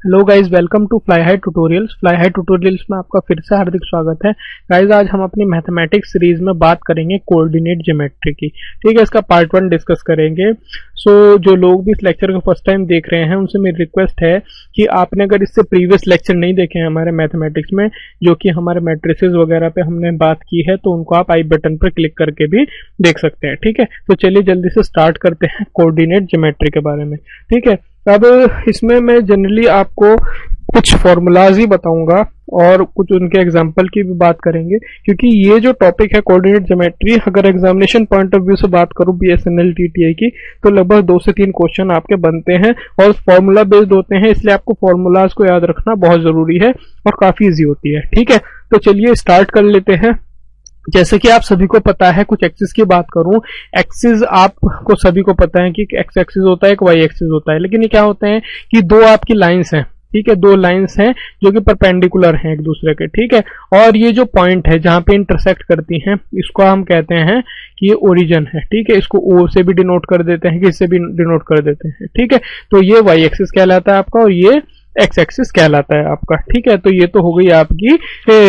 Hello guys, welcome to Fly High Tutorials. Fly High Tutorials में आपका फिर से हार्दिक स्वागत है। गाइज, आज हम अपनी मैथमेटिक्स सीरीज में बात करेंगे कोऑर्डिनेट ज्योमेट्री की। ठीक है, इसका पार्ट 1 डिस्कस करेंगे। जो लोग भी इस लेक्चर को फर्स्ट टाइम देख रहे हैं उनसे मेरी रिक्वेस्ट है कि आपने अगर इससे प्रीवियस लेक्चर नहीं देखे हैं हमारे मैथमेटिक्स में, जो कि हमारे मैट्रिसेस वगैरह पे हमने बात की है, तो उनको आप आई बटन पर क्लिक करके भी देख सकते हैं। ठीक है, तो चलिए जल्दी से स्टार्ट करते हैं कोऑर्डिनेट ज्योमेट्री के बारे में। ठीक है, अब इसमें मैं जनरली आपको कुछ फॉर्मूलाज ही बताऊंगा और कुछ उनके एग्जांपल की भी बात करेंगे, क्योंकि ये जो टॉपिक है कोऑर्डिनेट ज्योमेट्री, अगर एग्जामिनेशन पॉइंट ऑफ व्यू से बात करूं बीएसएनएल टीटीआई की, तो लगभग 2 से 3 क्वेश्चन आपके बनते हैं और फॉर्मूला बेस्ड होते हैं, इसलिए आपको फॉर्मूलाज को याद रखना बहुत जरूरी है और काफी इजी होती है। ठीक है, तो चलिए स्टार्ट कर लेते हैं। जैसे कि आप सभी को पता है, कुछ एक्सिस की बात करूं, एक्सिस आपको सभी को पता है कि एक्स एक्सिस होता है, एक वाई एक्सिस होता है, लेकिन ये क्या होते हैं कि दो आपकी लाइंस हैं। ठीक है, 2 लाइंस हैं जो कि परपेंडिकुलर हैं एक दूसरे के। ठीक है, और ये जो पॉइंट है जहां पे इंटरसेक्ट करती हैं, इसको हम कहते हैं कि ये ओरिजिन है। ठीक है, इसको ओ से भी डिनोट कर देते हैं, किससे भी डिनोट कर देते हैं। ठीक है, तो ये वाई एक्सिस कहलाता है आपका और ये एक्स एक्सिस कहलाता है आपका। ठीक है, तो ये तो हो गई आपकी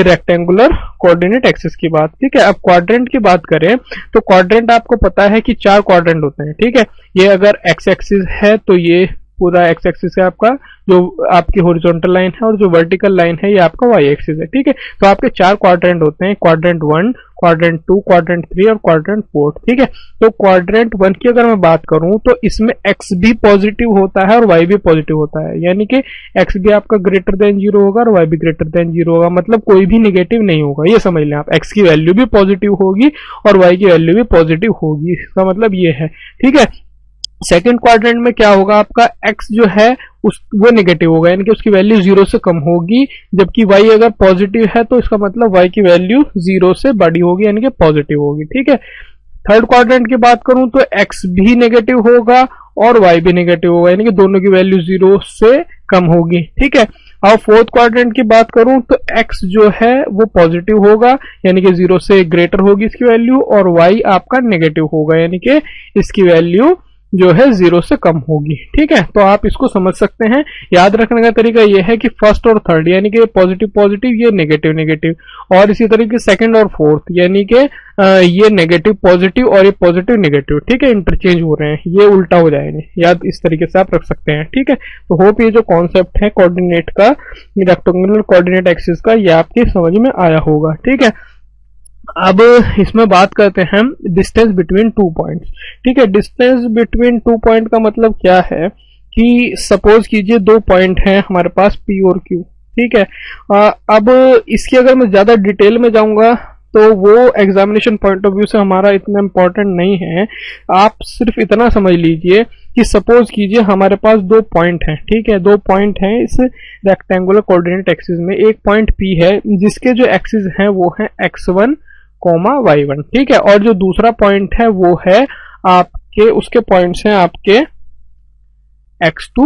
रेक्टेंगुलर कोऑर्डिनेट एक्सिस की बात। ठीक है, अब क्वाड्रेंट की बात करें तो क्वाड्रेंट आपको पता है कि 4 क्वाड्रेंट होते हैं। ठीक है, ये अगर एक्स एक्सिस है तो ये पूरा एक्स एक्सिस है आपका, जो आपकी हॉरिजॉन्टल लाइन है, और जो वर्टिकल लाइन है ये आपका वाई एक्सिस है। ठीक है, तो आपके 4 क्वाड्रेंट होते हैं, क्वाड्रेंट 1, क्वाड्रेंट 2, क्वाड्रेंट 3 और क्वाड्रेंट 4। ठीक है, तो क्वाड्रेंट 1 की अगर मैं बात करूं तो इसमें एक्स भी पॉजिटिव होता है और वाई भी पॉजिटिव होता है, यानी कि एक्स भी आपका ग्रेटर देन 0 होगा और वाई भी ग्रेटर देन 0 होगा, मतलब कोई भी निगेटिव नहीं होगा। ये समझ लें आप, एक्स की वैल्यू भी पॉजिटिव होगी और वाई की वैल्यू भी पॉजिटिव होगी, इसका मतलब ये है। ठीक है, सेकेंड क्वाड्रेंट में क्या होगा, आपका x जो है वो नेगेटिव होगा, यानी कि उसकी वैल्यू 0 से कम होगी, जबकि y अगर पॉजिटिव है तो इसका मतलब y की वैल्यू 0 से बड़ी होगी, यानी कि पॉजिटिव होगी। ठीक है, थर्ड क्वाड्रेंट की बात करूं तो x भी नेगेटिव होगा और y भी नेगेटिव होगा, यानी कि दोनों की वैल्यू 0 से कम होगी। ठीक है, और फोर्थ क्वाड्रेंट की बात करूं तो x जो है वो पॉजिटिव होगा, यानी कि 0 से ग्रेटर होगी इसकी वैल्यू, और y आपका नेगेटिव होगा, यानी कि इसकी वैल्यू जो है 0 से कम होगी। ठीक है, तो आप इसको समझ सकते हैं। याद रखने का तरीका यह है कि फर्स्ट और थर्ड यानी कि पॉजिटिव पॉजिटिव, ये नेगेटिव नेगेटिव, और इसी तरीके सेकंड और फोर्थ यानी कि ये नेगेटिव पॉजिटिव और ये पॉजिटिव नेगेटिव, ठीक है, इंटरचेंज हो रहे हैं, ये उल्टा हो जाएंगे। याद इस तरीके से आप रख सकते हैं। ठीक है, तो होप ये जो कॉन्सेप्ट है कोऑर्डिनेट का, रेक्टेंगुलर कोऑर्डिनेट एक्सिस का, ये आपकी समझ में आया होगा। ठीक है, अब इसमें बात करते हैं डिस्टेंस बिटवीन 2 पॉइंट्स। ठीक है, डिस्टेंस बिटवीन 2 पॉइंट का मतलब क्या है कि सपोज कीजिए 2 पॉइंट हैं हमारे पास P और Q। ठीक है, अब इसकी अगर मैं ज्यादा डिटेल में जाऊंगा तो वो एग्जामिनेशन पॉइंट ऑफ व्यू से हमारा इतना इंपॉर्टेंट नहीं है। आप सिर्फ इतना समझ लीजिए कि सपोज कीजिए हमारे पास 2 पॉइंट हैं। ठीक है, 2 पॉइंट हैं इस रेक्टेंगुलर कोऑर्डिनेट एक्सिस में। एक पॉइंट P है जिसके जो एक्सिस हैं वो है x1, y1। ठीक है, और जो दूसरा पॉइंट है वो है आपके, उसके पॉइंट्स हैं आपके x2,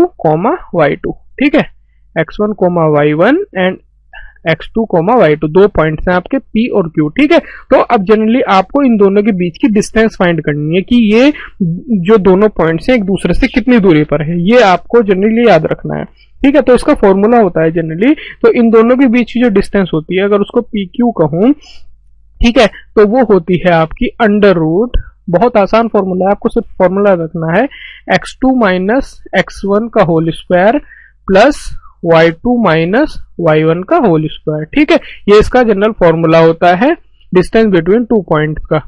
y2। ठीक है, x1, y1 and x2, y2, 2 points हैं आपके P और Q। ठीक है, तो अब जनरली आपको इन दोनों के बीच की डिस्टेंस फाइंड करनी है कि ये जो दोनों पॉइंट्स हैं एक दूसरे से कितनी दूरी पर है, ये आपको जनरली याद रखना है। ठीक है, तो इसका फॉर्मूला होता है जनरली, तो इन दोनों के बीच की जो डिस्टेंस होती है, अगर उसको PQ कहूं, ठीक है, तो वो होती है आपकी अंडर रूट, बहुत आसान फॉर्मूला है, आपको सिर्फ फॉर्मूला रखना है, x2 माइनस x1 का whole square plus y2 minus y1 का होल स्क्वायर। ठीक है, ये इसका जनरल फॉर्मूला होता है डिस्टेंस बिटवीन 2 पॉइंट का।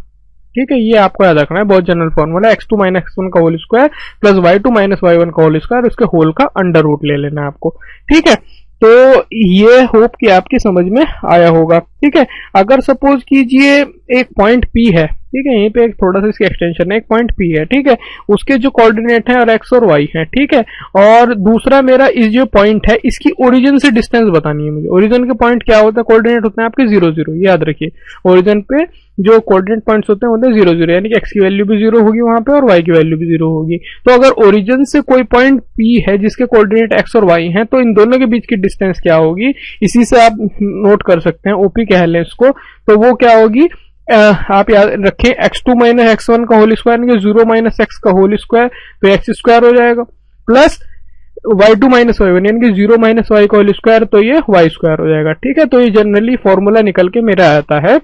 ठीक है, ये आपको याद रखना है, बहुत general formula, x2 minus x1 का whole square plus y2 minus y1 का होल स्क्वायर, उसके होल का अंडर रूट ले लेना है आपको। ठीक है, तो ये होप कि आपकी समझ में आया होगा। ठीक है, अगर सपोज कीजिए एक पॉइंट P है, ठीक है, यहीं पे एक थोड़ा सा इसकी एक्सटेंशन है, एक पॉइंट P है। ठीक है, उसके जो कोऑर्डिनेट है और x और y है। ठीक है, और दूसरा मेरा इस जो पॉइंट है इसकी ओरिजिन से डिस्टेंस बतानी है मुझे। ओरिजिन के पॉइंट क्या होता है, कोऑर्डिनेट होते हैं आपके 0 0, याद रखिए, ओरिजिन पे जो कोऑर्डिनेट पॉइंट्स होते हैं 0 0, यानी कि x की वैल्यू भी 0 होगी वहां पे और y की वैल्यू भी 0 होगी। तो अगर ओरिजिन से कोई पॉइंट P है जिसके कोऑर्डिनेट x और y हैं, तो इन दोनों के बीच की डिस्टेंस क्या होगी, इसी से आप नोट कर सकते हैं, OP कह लें इसको, तो वो क्या होगी, आप याद रखें x2 माइनस x1 का होल स्क्वायर, यानी कि 0 माइनस x का होल स्क्वायर, तो x स्क्वायर हो जाएगा, प्लस y2 माइनस y1 यानी कि 0 माइनस वाई का होल स्क्वायर, तो ये y स्क्वायर हो जाएगा। ठीक है, तो ये जनरली फॉर्मूला निकल के मेरा आता है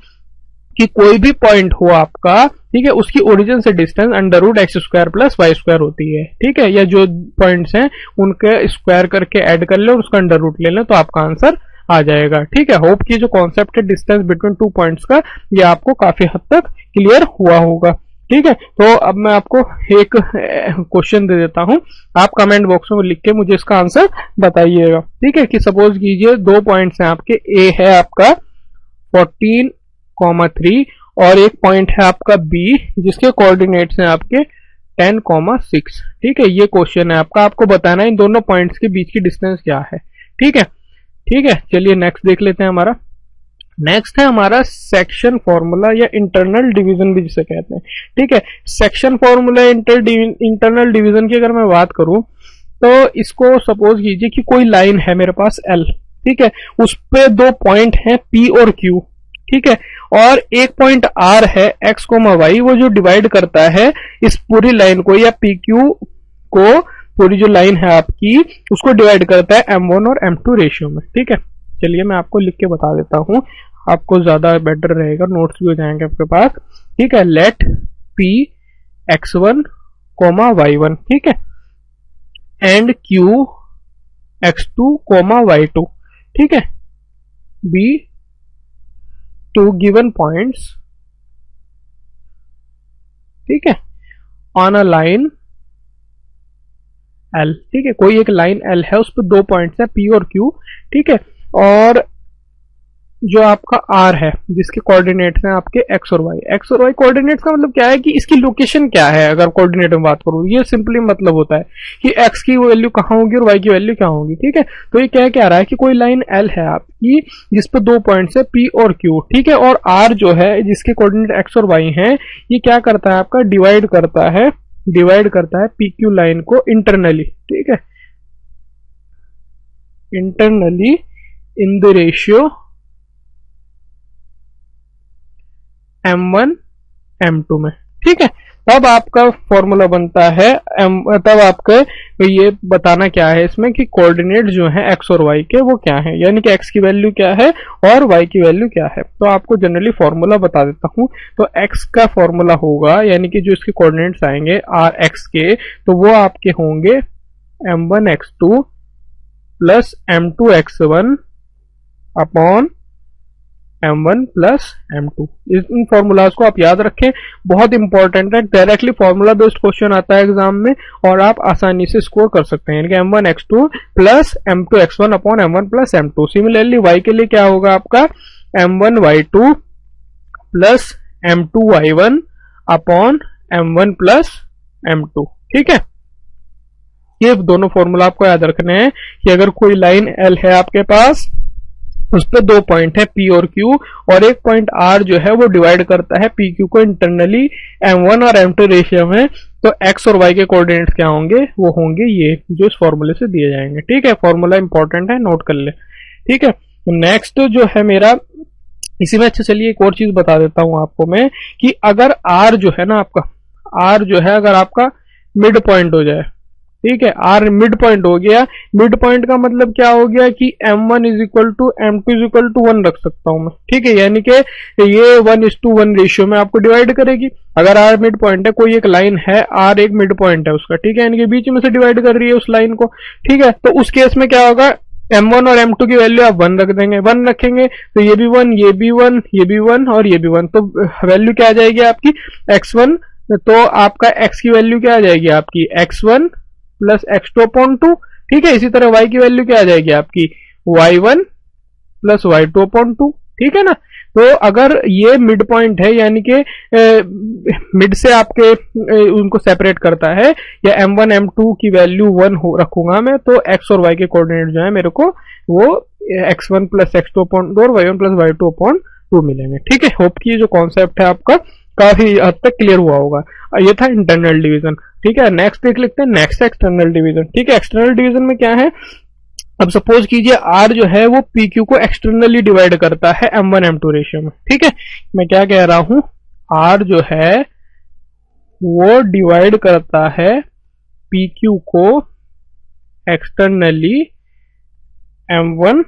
कि कोई भी पॉइंट हो आपका, ठीक है, उसकी ओरिजिन से distance under root X square plus Y square होती है। ठीक है, या जो पॉइंट्स हैं उनके स्क्वायर करके ऐड कर ले और उसका अंडर रूट ले लें तो आपका आंसर आ जाएगा। ठीक है, होप कि जो कॉन्सेप्ट है डिस्टेंस बिटवीन टू पॉइंट्स का, ये आपको काफी हद तक क्लियर हुआ होगा। ठीक है, तो अब मैं आपको एक क्वेश्चन दे देता हूं, आप कमेंट बॉक्स में लिख के मुझे इसका आंसर बताइएगा। ठीक है, कि सपोज कीजिए दो पॉइंट्स हैं आपके, ए है आपका 14,3 और एक पॉइंट है आपका बी जिसके कोऑर्डिनेट्स हैं आपके 10,6। ठीक है, ये क्वेश्चन है आपका, आपको बताना है इन दोनों पॉइंट्स के बीच की डिस्टेंस क्या है। ठीक है, ठीक है, चलिए नेक्स्ट देख लेते हैं। हमारा नेक्स्ट है हमारा सेक्शन फॉर्मूला या इंटरनल डिवीजन भी जिसे कहते हैं। ठीक है, सेक्शन फॉर्मूला इंटरनल डिवीजन की अगर मैं बात करूं तो इसको सपोज कीजिए कि कोई लाइन है मेरे पास L, ठीक है, उस पे दो पॉइंट हैं P और Q, ठीक है, और एक पॉइंट R है x, y, वो जो डिवाइड करता है इस पूरी लाइन को या PQ को, पूरी जो लाइन है आपकी उसको डिवाइड करता है M1 और M2 रेशियो में। ठीक है, चलिए मैं आपको लिख के बता देता हूं, आपको ज्यादा बेटर रहेगा, नोट्स भी हो जाएंगे आपके पास। ठीक है, लेट P x1, y1, ठीक है, एंड Q x2, y2, ठीक है, बी टू गिवन पॉइंट्स, ठीक है, ऑन अ लाइन L। ठीक है, कोई एक लाइन L है, उस पर दो पॉइंट्स है P और Q। ठीक है, और जो आपका R है जिसके कोऑर्डिनेट्स हैं आपके x और y। x और y कोऑर्डिनेट्स का मतलब क्या है कि इसकी लोकेशन क्या है, अगर कोऑर्डिनेट में बात करूं, ये सिंपली मतलब होता है कि x की वैल्यू कहां होगी और y की वैल्यू क्या होगी। ठीक है, तो ये क्या रहा है कि कोई लाइन L है आपकी जिस पर दो पॉइंट्स है P और Q, ठीक है, और R जो है जिसके कोऑर्डिनेट x और y हैं, ये क्या करता है आपका, डिवाइड करता है PQ लाइन को इंटरनली। ठीक है, internally in the ratio M1 M2 में। ठीक है, तब आपका फॉर्मूला बनता है तब आपका ये बताना क्या है इसमें कि कोऑर्डिनेट जो है x और y के वो क्या है, यानी कि x की वैल्यू क्या है और y की वैल्यू क्या है। तो आपको जनरली फॉर्मूला बता देता हूं, तो x का फॉर्मूला होगा, यानी कि जो इसके कोऑर्डिनेट्स आएंगे r x के, तो वो आपके होंगे M1 x2 plus M2 x1 upon M1 plus M2। इन फॉर्मूलाज को आप याद रखें, बहुत इंपॉर्टेंट है, डायरेक्टली फॉर्मूला बेस्ड क्वेश्चन आता है एग्जाम में और आप आसानी से स्कोर कर सकते हैं। यानी कि M1 x2 plus M2 x1 upon M1 plus M2। Similarly y के लिए क्या होगा आपका, M1 y2 plus M2 y1 upon M1 plus M2। ठीक है, ये दोनों फॉर्मूला आपको याद रखने हैं कि अगर कोई लाइन L है आपके पास, उस पर दो पॉइंट है P और Q, और एक पॉइंट R जो है वो डिवाइड करता है PQ को इंटरनली M1 और M2 रेशियो में, तो x और y के कोऑर्डिनेट्स क्या होंगे, वो होंगे ये जो इस फॉर्मूले से दिए जाएंगे। ठीक है, फॉर्मूला इंपॉर्टेंट है, नोट कर ले। ठीक है, नेक्स्ट जो है मेरा, इसी में अच्छा चलिए एक और चीज बता देता हूं आपको मैं कि अगर R जो है ना आपका, R जो है अगर आपका मिड पॉइंट हो जाए, ठीक है, R मिड पॉइंट हो गया, मिड पॉइंट का मतलब क्या हो गया कि M1 is equal to M2 is equal to 1 रख सकता हूं मैं। ठीक है, यानी कि ये 1:1 रेशियो में आपको डिवाइड करेगी। अगर R मिड पॉइंट है, कोई एक लाइन है R एक मिड पॉइंट है उसका, ठीक है, यानी कि बीच में से डिवाइड कर रही है उस लाइन को। ठीक है, तो उस केस में क्या होगा, M1 और M2 की वैल्यू आप 1 रख देंगे, 1 रखेंगे तो ये भी 1, ये भी 1, ये भी 1 और ये भी 1, तो वैल्यू क्या आ जाएगी आपकी x1, तो आपका x की वैल्यू क्या आ जाएगी आपकी x1 प्लस x2 अपॉन 2। ठीक है, इसी तरह y की वैल्यू क्या आ जाएगी आपकी y1 प्लस y2 अपॉन 2। ठीक है ना, तो अगर ये मिड पॉइंट है, यानी कि मिड से आपके उनको सेपरेट करता है, या M1 M2 की वैल्यू 1 रखूंगा मैं, तो x और y के कोऑर्डिनेट जो है मेरे को वो x1 प्लस x2 अपॉन 2 और y1 प्लस y2 अपॉन 2 मिलेंगे। ठीक है, होप कि जो कॉन्सेप्ट है आपका काफी हद तक क्लियर हुआ होगा। ये था इंटरनल डिवीजन। ठीक है, नेक्स्ट देख लेते हैं, नेक्स्ट एक्सटर्नल डिवीजन। ठीक है, एक्सटर्नल डिवीजन में क्या है, अब सपोज कीजिए R जो है वो PQ को एक्सटर्नली डिवाइड करता है M1 M2 रेशियो में। ठीक है, मैं क्या कह रहा हूं, R जो है वो डिवाइड करता है PQ को externally m1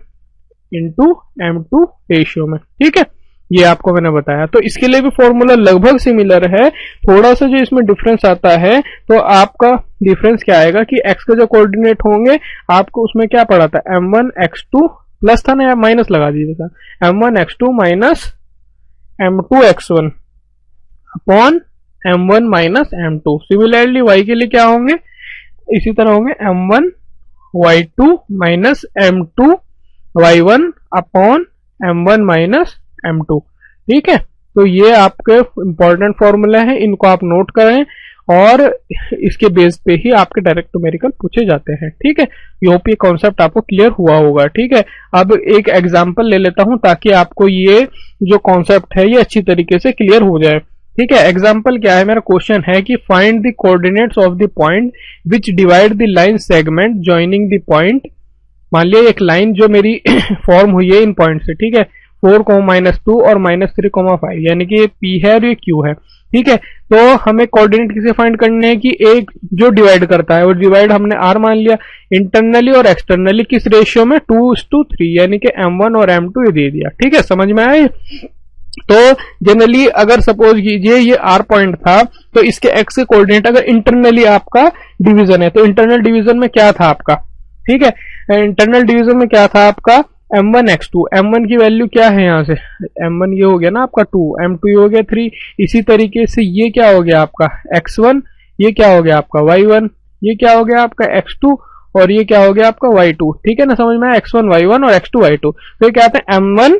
into m2 ratio में। ठीक है, ये आपको मैंने बताया। तो इसके लिए भी फॉर्मूला लगभग सिमिलर है, थोड़ा सा जो इसमें डिफरेंस आता है, तो आपका डिफरेंस क्या आएगा कि x के जो कोऑर्डिनेट होंगे आपको उसमें क्या पड़ा था, m1 x2 प्लस था ना, या माइनस लगा दीजिएगा, m1 x2 minus m2 x1 upon m1 minus m2। Similarly y के लिए क्या होंगे, इसी तरह होंगे m1 y2 minus m2 y1 upon m1 minus m2। ठीक है, तो ये आपके इंपॉर्टेंट फॉर्मूला है, इनको आप नोट करें और इसके बेस पे ही आपके डायरेक्ट न्यूमेरिकल पूछे जाते हैं। ठीक है, होप ये कॉन्सेप्ट आपको क्लियर हुआ होगा। ठीक है, अब एक एग्जांपल ले लेता हूं ताकि आपको ये जो कॉन्सेप्ट है ये अच्छी तरीके से क्लियर हो जाए। ठीक है, एग्जांपल क्या है, मेरा क्वेश्चन है कि find the coordinates of the point which divide the line segment joining the point. मान लिया एक लाइन जो मेरी फॉर्म हुई है इन पॉइंट से, ठीक है, 4,-2 और -3,5, यानी कि ये P है और ये Q है। ठीक है, तो हमें कोऑर्डिनेट किसे फाइंड करने हैं कि एक जो डिवाइड करता है, वो डिवाइड हमने R मान लिया, इंटरनली और एक्सटर्नली किस रेशियो में, 2:3, यानी कि m1 और m2 ये दे दिया। ठीक है, समझ में आया। तो जनरली अगर सपोज कीजिए ये R पॉइंट था, तो इसके x के कोऑर्डिनेट अगर इंटरनली आपका डिवीजन है, तो इंटरनल डिवीजन में क्या था आपका, ठीक है, इंटरनल डिवीजन में क्या था आपका m1 x2, m1 की वैल्यू क्या है यहाँ से, m1 ये हो गया ना आपका 2, m2 ये हो गया 3, इसी तरीके से ये क्या हो गया आपका x1, ये क्या हो गया आपका y1, ये क्या हो गया आपका x2 और ये क्या हो गया आपका y2। ठीक है ना, समझ में आया, x1 y1 और x2 y2। तो ये क्या आता है m1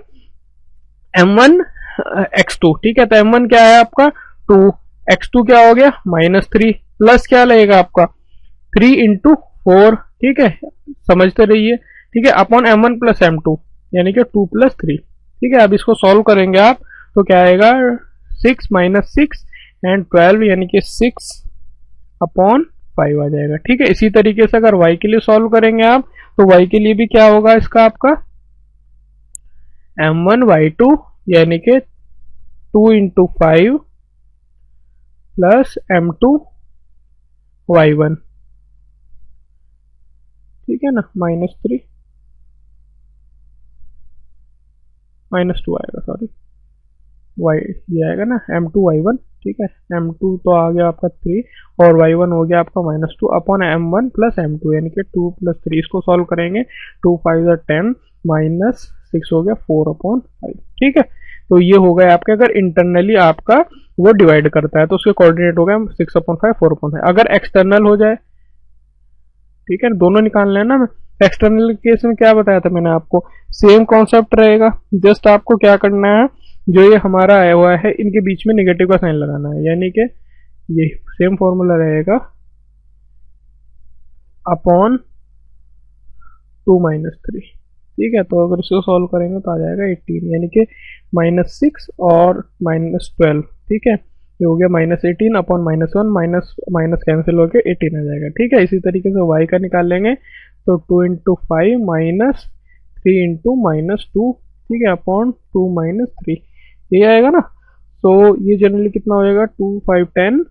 x2। ठीक है, तो m1 क्या है आपका 2, x2 क्या हो गया -3, प्लस क्या लगेगा आपका 3 इंटू 4। ठीक है, समझते रहिए। ठीक है, अपॉन m1 प्लस m2 यानी कि 2 प्लस 3। ठीक है, अब इसको सॉल्व करेंगे आप तो क्या आएगा 6 - 6 एंड 12 यानी कि 6 अपॉन 5 आ जाएगा। ठीक है, इसी तरीके से अगर y के लिए सॉल्व करेंगे आप तो y के लिए भी क्या होगा इसका आपका m1 y2 यानी कि 2 इंटू 5 प्लस m2 y1। ठीक है ना, -3 -2 आएगा, सॉरी y ये आएगा ना m2 y1। ठीक है, m2 तो आ गया आपका 3 और y1 हो गया आपका -2 अपॉन m1 प्लस m2 यानी कि 2 प्लस 3। इसको सॉल्व करेंगे 2 5 10 -6 हो गया 4 अपॉन 5। ठीक है, तो ये हो गया आपके, अगर इंटरनली आपका वो डिवाइड करता है तो उसके कोऑर्डिनेट हो गया 6 अपॉन 5 4 अपॉन 5। अगर एक्सटर्नल हो जाए, ठीक है, दोनों निकालना है ना, मैं एक्सटर्नल केस में क्या बताया था मैंने आपको, सेम कॉन्सेप्ट रहेगा, जस्ट आपको क्या करना है, जो ये हमारा आया हुआ है इनके बीच में नेगेटिव का साइन लगाना है, यानी कि ये सेम फॉर्मूला रहेगा अपॉन 2 - 3। ठीक है, तो अगर इसको सॉल्व करेंगे तो आ जाएगा 18 यानी कि -6 और -12। ठीक है, ये हो गया -18 अपॉन -1 माइनस कैंसिल होकर 18 आ जाएगा। ठीक है, इसी तरीके से y का निकाल लेंगे तो 2 इंटू 5 -3 इंटू -2। ठीक है, अपॉन 2 - 3 ये आएगा ना। तो ये जनरली कितना हो जाएगा 2 5 10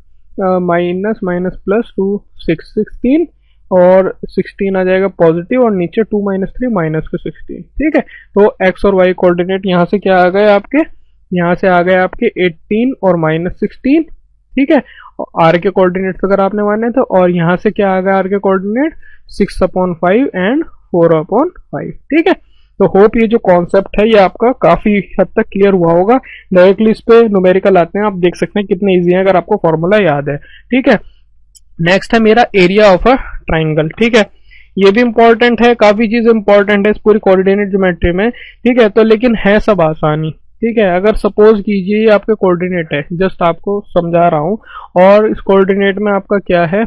माइनस प्लस 2 6 16 और 16 आ जाएगा पॉजिटिव और नीचे 2 - 3 माइनस के 16। ठीक है, तो x और y कोऑर्डिनेट यहाँ से क्या आ गए आपके, यहाँ से आ गए आपके 18 और -16। ठीक है, r के कोऑर्डिनेट्स अगर आपने माने तो, और यहाँ से क्या आ गया r के कोऑर्डिनेट 6 अपॉन 5 एंड 4 अपॉन 5। ठीक है, तो होप ये जो कॉन्सेप्ट है ये आपका काफी हद तक क्लियर हुआ होगा। डायरेक्टली इस पे न्यूमेरिकल आते हैं, आप देख सकते हैं कितने इजी है अगर आपको फॉर्मूला याद है। ठीक है, नेक्स्ट है मेरा एरिया ऑफ अ ट्राइंगल। ठीक है, ये भी इंपॉर्टेंट है, काफी चीज इंपॉर्टेंट है इस पूरी कोऑर्डिनेट ज्योमेट्री में। ठीक है, तो लेकिन है सब आसानी। ठीक है, अगर सपोज कीजिए ये आपके कोऑर्डिनेट है, जस्ट आपको समझा रहा हूं, और इस कोऑर्डिनेट में आपका क्या है,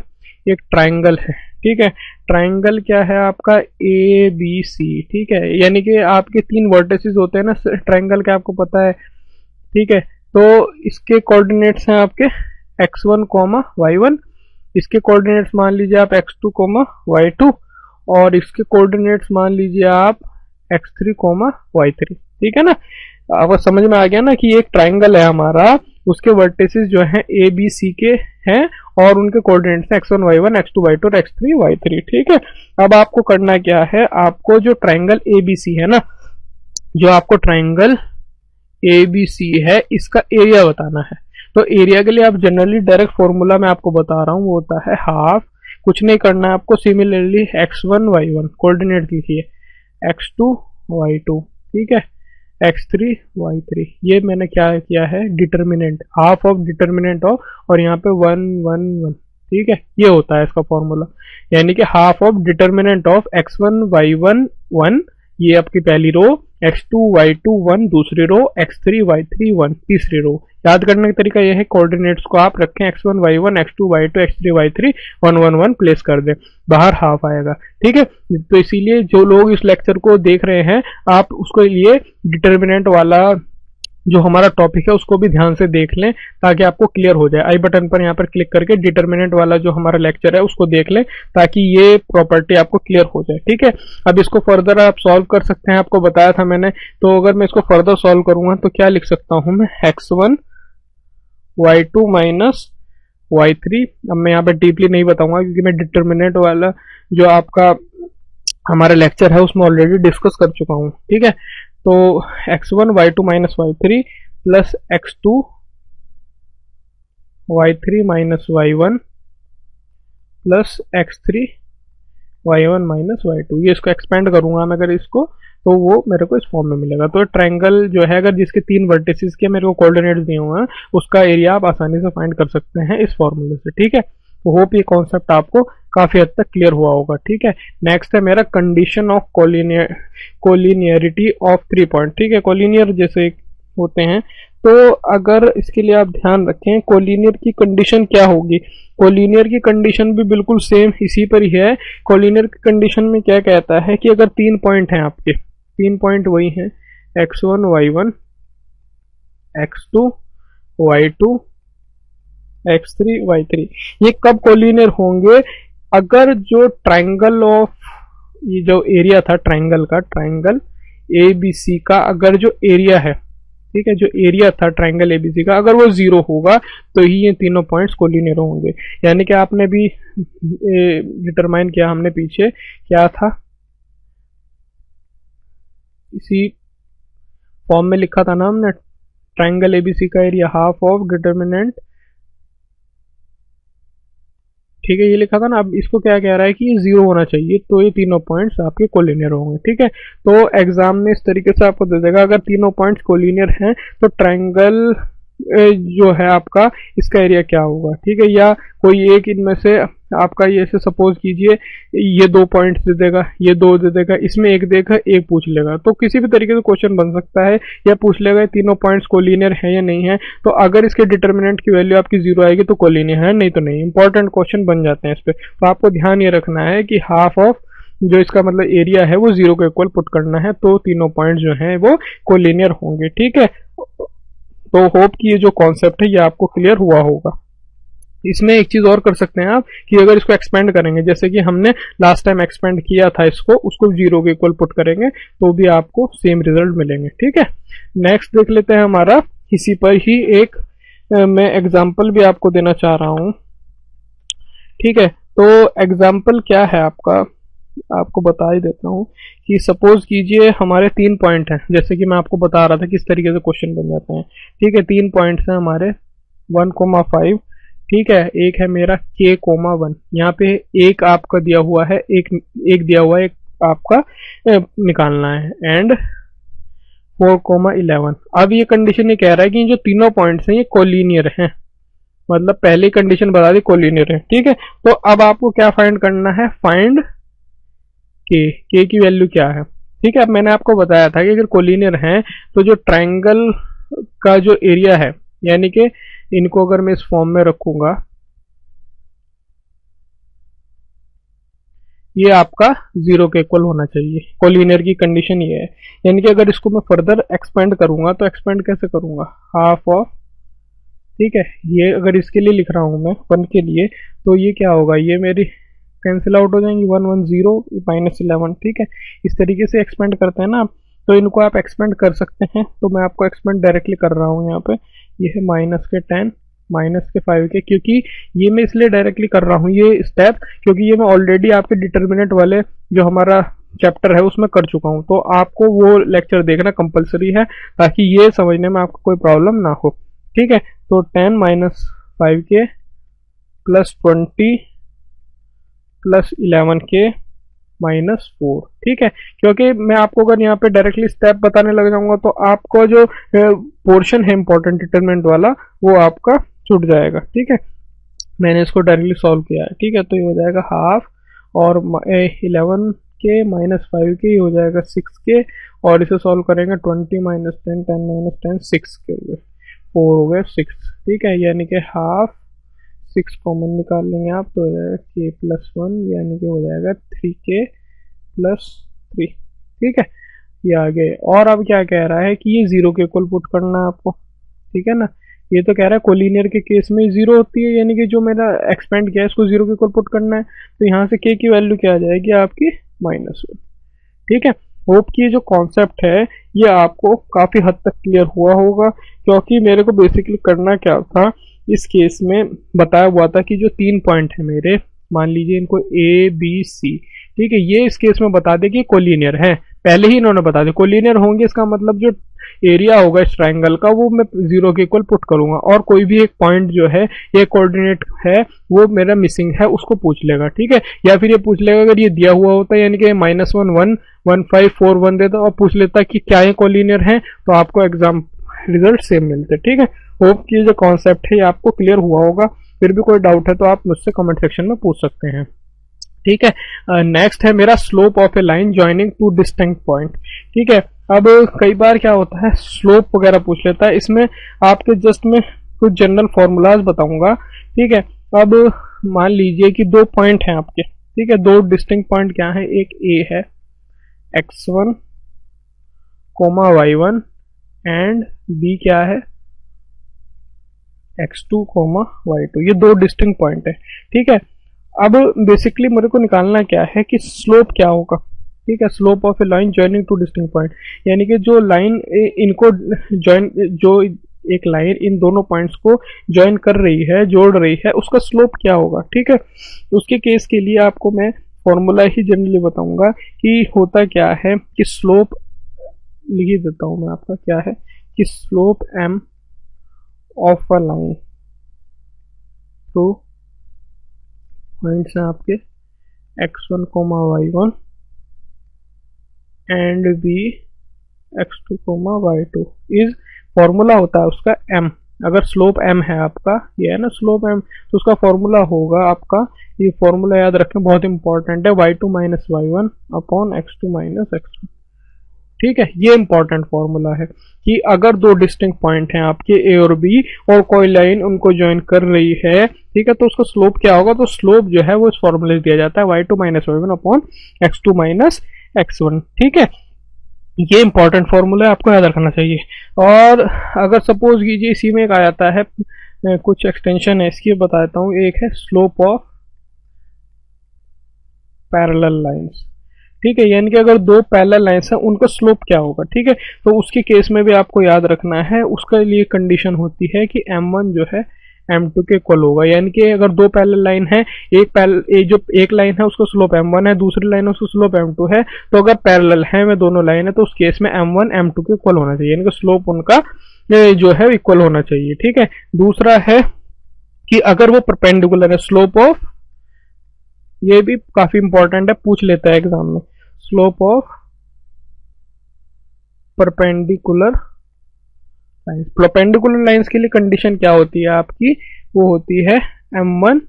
एक ट्राइंगल है। ठीक है, ट्राइंगल क्या है आपका ABC। ठीक है, यानी कि आपके 3 वर्टिसेस होते हैं ना ट्राइंगल के, आपको पता है। ठीक है, तो इसके कोऑर्डिनेट्स हैं आपके x1, y1, इसके कोऑर्डिनेट्स मान लीजिए आप x2, y2, और इसके कोऑर्डिनेट्स मान लीजिए आप x3, y3। ठीक है ना, आपको समझ में आ गया ना कि ये एक ट्राइंगल है हमारा, उसके वर्टिसेस जो हैं ए बी सी के हैं और उनके कोऑर्डिनेट्स हैं x1 y1 x2 y2 और x3 y3। ठीक है, अब आपको करना क्या है, आपको जो ट्राइंगल ABC है ना, जो आपको ट्राइंगल ABC है इसका एरिया बताना है। तो एरिया के लिए आप जनरली डायरेक्ट फॉर्मूला मैं आपको बता रहा हूँ, वो होता है हाफ, कुछ नहीं करना है आपको, सिमिलरली x1 y1 कोऑर्डिनेट लिखिए, x2 y2, ठीक है, x3 y3। ये मैंने क्या किया है, determinant, half of determinant of, और यहाँ पे 1 1 1, ठीक है, ये होता है इसका फॉर्मूला, यानी कि half of determinant of x1 y1 1, ये आपकी पहली रो, x2 y2 1 दूसरी रो, x3 y3 1 तीसरी रो। याद करने का तरीका यह है, कोऑर्डिनेट्स को आप रखें x1 y1 x2 y2 x3 y3 1 1 1 place कर दें, बाहर हाफ आएगा। ठीक है, तो इसीलिए जो लोग इस लेक्चर को देख रहे हैं, आप उसको लिए डिटर्मिनेंट वाला जो हमारा टॉपिक है उसको भी ध्यान से देख लें ताकि आपको क्लियर हो जाए। आई बटन पर यहाँ पर क्लिक करके डिटर्मिनेंट वाला जो हमारा लेक्चर है उसको देख लें ताकि ये प्रॉपर्टी आपको क्लियर हो जाए। ठीक है, अब इसको फर्दर आप सॉल्व कर सकते हैं, आपको बताया था मैंने। तो अगर मैं इसको फर्दर सॉल्व करूंगा तो क्या लिख सकता हूं मैं, x1 y2 माइनस y3। अब मैं यहाँ पे डीपली नहीं बताऊंगा क्योंकि मैं डिटर्मिनेंट वाला जो आपका हमारा लेक्चर है उसमें ऑलरेडी डिस्कस कर चुका हूँ। ठीक है, तो x1 y2 minus y3 plus x2 y3 minus y1 plus x3 y1 minus y2, ये इसको एक्सपेंड करूंगा मैं अगर इसको, तो वो मेरे को इस फॉर्म में मिलेगा। तो ट्रायंगल जो है अगर जिसके 3 वर्टिसेस के मेरे को कोऑर्डिनेट्स दिए हुए हैं उसका एरिया आप आसानी से फाइंड कर सकते हैं इस फॉर्मूले से। ठीक है, तो होप ये कॉन्सेप्ट आपको काफी हद तक क्लियर हुआ होगा। ठीक है, नेक्स्ट है मेरा condition of collinearity of 3 point. ठीक है, कोलिनियर जैसे होते हैं, तो अगर इसके लिए आप ध्यान रखें कोलिनियर की कंडीशन क्या होगी। कोलिनियर की कंडीशन भी बिल्कुल सेम इसी पर ही है। कोलिनियर की कंडीशन में क्या कहता है कि अगर 3 पॉइंट हैं आपके, 3 पॉइंट वही हैं x1 y1 x2 y2 x3 y3, ये कब कोलिनियर होंगे, अगर जो ट्राइंगल ऑफ, ये जो एरिया था ट्राइंगल का, ट्राइंगल ABC का अगर जो एरिया है, ठीक है, जो एरिया था ट्राइंगल ABC का, अगर वो 0 होगा तो ही ये तीनों पॉइंट्स कोलिनियर होंगे। यानी कि आपने भी डिटरमाइन किया, हमने पीछे क्या था, इसी फॉर्म में लिखा था ना हमने, ट्राइंगल ABC का एरिया हाफ ऑफ डिटर्मिनेंट, ठीक है, ये लिखा था ना। अब इसको क्या कह रहा है कि ये 0 होना चाहिए, तो ये तीनों पॉइंट्स आपके कोलिनियर होंगे। ठीक है, तो एग्जाम में इस तरीके से आपको दे देगा, अगर तीनों पॉइंट्स कोलिनियर हैं तो ट्रायंगल जो है आपका, इसका एरिया क्या होगा। ठीक है, या कोई एक इनमें से आपका, ये से सपोज कीजिए ये 2 पॉइंट्स दे देगा, ये 2 दे देगा, इसमें एक देगा, एक पूछ लेगा, तो किसी भी तरीके से क्वेश्चन बन सकता है। या पूछ लेगा तीनों पॉइंट्स कोलिनियर है या नहीं है, तो अगर इसके डिटर्मिनेंट की वैल्यू आपकी 0 आएगी तो कोलिनियर है, नहीं तो नहीं। इंपॉर्टेंट क्वेश्चन बन जाते हैं इस पे। तो आपको ध्यान ये रखना है कि हाफ ऑफ जो इसका मतलब एरिया है वो 0 के इक्वल पुट करना है, तो तीनों पॉइंट जो है वो कोलिनियर होंगे। ठीक है, तो होप कि ये जो कॉन्सेप्ट है ये आपको क्लियर हुआ होगा। इसमें एक चीज और कर सकते हैं आप कि अगर इसको एक्सपेंड करेंगे, जैसे कि हमने लास्ट टाइम एक्सपेंड किया था इसको, उसको 0 के इक्वल पुट करेंगे तो भी आपको सेम रिजल्ट मिलेंगे। ठीक है, नेक्स्ट देख लेते हैं हमारा, इसी पर ही एक मैं एग्जांपल भी आपको देना चाह रहा हूं। ठीक है, तो एग्जांपल क्या है आपका, आपको बता ही देता हूं कि सपोज कीजिए हमारे 3 पॉइंट हैं, जैसे कि मैं आपको बता रहा था किस तरीके से क्वेश्चन बन जाते हैं। ठीक है, 3 पॉइंट्स हैं हमारे 1,5, ठीक है, एक है मेरा k,1, यहाँ पे एक आपका दिया हुआ है, एक दिया हुआ है, एक आपका निकालना है, एंड 4,11। अब ये कंडीशन ये कह रहा है कि जो तीनों पॉइंट्स हैं ये कोलिनियर हैं, मतलब पहली कंडीशन बता दी कोलिनियर है। ठीक है, तो अब आपको क्या फाइंड करना है, फाइंड k की वैल्यू क्या है। ठीक है, अब मैंने आपको बताया था कि अगर कोलिनियर हैं तो जो ट्रायंगल का जो एरिया है, यानी कि इनको अगर मैं इस फॉर्म में रखूंगा, ये आपका 0 के इक्वल होना चाहिए। कोलिनियर की कंडीशन ये है, यानी कि अगर इसको मैं फर्दर एक्सपेंड करूंगा तो एक्सपेंड कैसे करूंगा, हाफ ऑफ, ठीक है, ये अगर इसके लिए लिख रहा हूं मैं 1 के लिए, तो ये क्या होगा, ये मेरी कैंसिल आउट हो जाएंगी, 1 1 0 -11। ठीक है, इस तरीके से एक्सपेंड करते हैं ना, तो इनको आप एक्सपेंड कर सकते हैं। तो मैं आपको एक्सपेंड डायरेक्टली कर रहा हूँ यहाँ पे, ये है माइनस के 10 माइनस के 5 के, क्योंकि ये मैं इसलिए डायरेक्टली कर रहा हूँ ये स्टेप, क्योंकि ये मैं ऑलरेडी आपके डिटर्मिनेंट वाले जो हमारा चैप्टर है उसमें कर चुका हूँ, तो आपको वो लेक्चर देखना कंपलसरी है ताकि ये समझने में आपको कोई प्रॉब्लम ना हो। ठीक है, तो 10 माइनस 5 के प्लस 20 प्लस 11 के माइनस 4। ठीक है, क्योंकि मैं आपको अगर यहाँ पे डायरेक्टली स्टेप बताने लग जाऊंगा तो आपको जो पोर्शन है इंपॉर्टेंट डिटरमिनेंट वाला वो आपका छूट जाएगा। ठीक है, मैंने इसको डायरेक्टली सॉल्व किया है। ठीक है, तो ये हो जाएगा हाफ और 11 के माइनस 5 के, ये हो जाएगा 6 के, और इसे सॉल्व करेंगे 20 माइनस 10 10 माइनस 10 6 के हो गए, 4 हो गए 6। ठीक है, यानी कि हाफ 6 कॉमन निकाल लेंगे आप तो हो जाएगा के प्लस 1, यानी कि हो जाएगा 3 के प्लस 3। ठीक है, ये आ गए। और अब क्या कह रहा है कि ये 0 के इक्वल पुट करना है आपको। ठीक है ना, ये तो कह रहा है कोलिनियर के केस में 0 होती है, यानी कि जो मेरा एक्सपेंड किया है इसको 0 के इक्वल पुट करना है, तो यहाँ से के की वैल्यू क्या आ जाएगी आपकी -1। ठीक है, होप कि ये जो कॉन्सेप्ट है ये आपको काफ़ी हद तक क्लियर हुआ होगा, क्योंकि मेरे को बेसिकली करना क्या था, इस केस में बताया हुआ था कि जो 3 पॉइंट है मेरे, मान लीजिए इनको A B C, ठीक है, ये इस केस में बता दे कि कोलिनियर है, पहले ही इन्होंने बता दिया कोलिनियर होंगे, इसका मतलब जो एरिया होगा इस ट्रायंगल का वो मैं 0 के इक्वल पुट करूंगा, और कोई भी एक पॉइंट जो है ये कोऑर्डिनेट है वो मेरा मिसिंग है उसको पूछ लेगा। ठीक है, या फिर ये पूछ लेगा अगर ये दिया हुआ होता है, यानी कि -1 1 1 5 4 1 देता और पूछ लेता कि क्या ये कोलिनियर है, तो आपको एग्जाम रिजल्ट सेम मिलते। ठीक है, होप कि जो कॉन्सेप्ट है ये आपको क्लियर हुआ होगा। फिर भी कोई डाउट है तो आप मुझसे कमेंट सेक्शन में पूछ सकते हैं। ठीक है, नेक्स्ट है मेरा slope of A line joining two distinct point. ठीक है, अब कई बार क्या होता है स्लोप वगैरह पूछ लेता है, इसमें आपके जस्ट में कुछ जनरल फॉर्मूलाज बताऊंगा। ठीक है, अब मान लीजिए कि 2 पॉइंट हैं आपके। ठीक है, 2 डिस्टिंक्ट पॉइंट क्या है, एक ए है x1, y1 एंड बी क्या है x2, y2, ये 2 डिस्टिंक्ट पॉइंट है। ठीक है, अब बेसिकली मेरे को निकालना क्या है कि स्लोप क्या होगा। ठीक है, slope of A line joining two distinct point, यानी कि जो लाइन इनको जॉइन, जो एक लाइन इन दोनों पॉइंट्स को जॉइन कर रही है, जोड़ रही है, उसका स्लोप क्या होगा। ठीक है, उसके केस के लिए आपको मैं फॉर्मूला ही जनरली बताऊंगा कि होता क्या है कि स्लोप लिख देता हूं मैं आपका, क्या है कि slope m of a line two points हैं आपके x1, y1 and b x2, y2 is, formula होता है उसका m। अगर स्लोप m है आपका, ये है ना स्लोप m, तो उसका फॉर्मूला होगा आपका, ये फॉर्मूला याद रखें बहुत इंपॉर्टेंट है, y2 minus y1 upon x2 minus x1। ठीक है, ये इंपॉर्टेंट फॉर्मूला है कि अगर 2 डिस्टिंक्ट पॉइंट हैं आपके ए और बी और कोई लाइन उनको ज्वाइन कर रही है, ठीक है, तो उसका स्लोप क्या होगा, तो स्लोप जो है वो इस फॉर्मूले से दिया जाता है y2 minus y1 upon x2 minus x1। ठीक है, ये इंपॉर्टेंट फॉर्मूला आपको याद रखना चाहिए। और अगर सपोज कीजिए इसी में एक आ जाता है, कुछ एक्सटेंशन है इसकी बताता हूँ, एक है स्लोप ऑफ पैरेलल लाइंस। ठीक है, यानी कि अगर 2 पैरेलल लाइंस हैं उनका स्लोप क्या होगा। ठीक है, तो उसके केस में भी आपको याद रखना है, उसके लिए कंडीशन होती है कि m1 जो है m2 के इक्वल होगा, यानी कि अगर 2 पैरेलल लाइन है, जो एक लाइन है उसका स्लोप m1 है, दूसरी लाइन है उसका स्लोप m2 है, तो अगर पैरेलल है में दोनों लाइन है तो उस केस में m1 m2 के इक्वल होना चाहिए, यानी कि स्लोप उनका जो है इक्वल होना चाहिए। ठीक है, दूसरा है कि अगर वो परपेंडिकुलर है, स्लोप ऑफ, ये भी काफी इंपॉर्टेंट है, पूछ लेता है एग्जाम में, slope of perpendicular lines. Perpendicular lines के लिए कंडीशन क्या होती है आपकी, वो होती है m1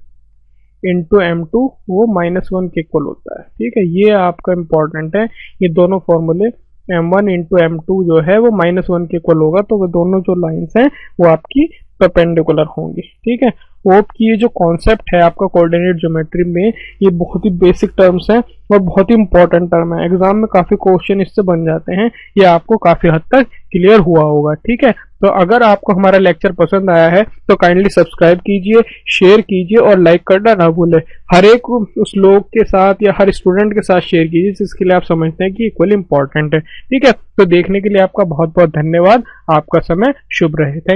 इंटू m2, वो -1 के इक्वल होता है। ठीक है, ये आपका इंपॉर्टेंट है, ये दोनों फॉर्मूले m1 इंटू m2 जो है वो -1 के इक्वल होगा, तो वो दोनों जो लाइंस हैं वो आपकी परपेंडिकुलर होंगी। ठीक है, होप कि ये जो कॉन्सेप्ट है आपका कोऑर्डिनेट ज्योमेट्री में, ये बहुत ही बेसिक टर्म्स हैं और बहुत ही इंपॉर्टेंट टर्म है, एग्जाम में काफी क्वेश्चन इससे बन जाते हैं, ये आपको काफी हद तक क्लियर हुआ होगा। ठीक है, तो अगर आपको हमारा लेक्चर पसंद आया है तो काइंडली सब्सक्राइब कीजिए, शेयर कीजिए और लाइक करना ना भूलें। हर एक उस लोग के साथ या हर स्टूडेंट के साथ शेयर कीजिए जिसके लिए आप समझते हैं कि इक्वली इंपॉर्टेंट है। ठीक है, तो देखने के लिए आपका बहुत बहुत धन्यवाद, आपका समय शुभ रहे। थैंक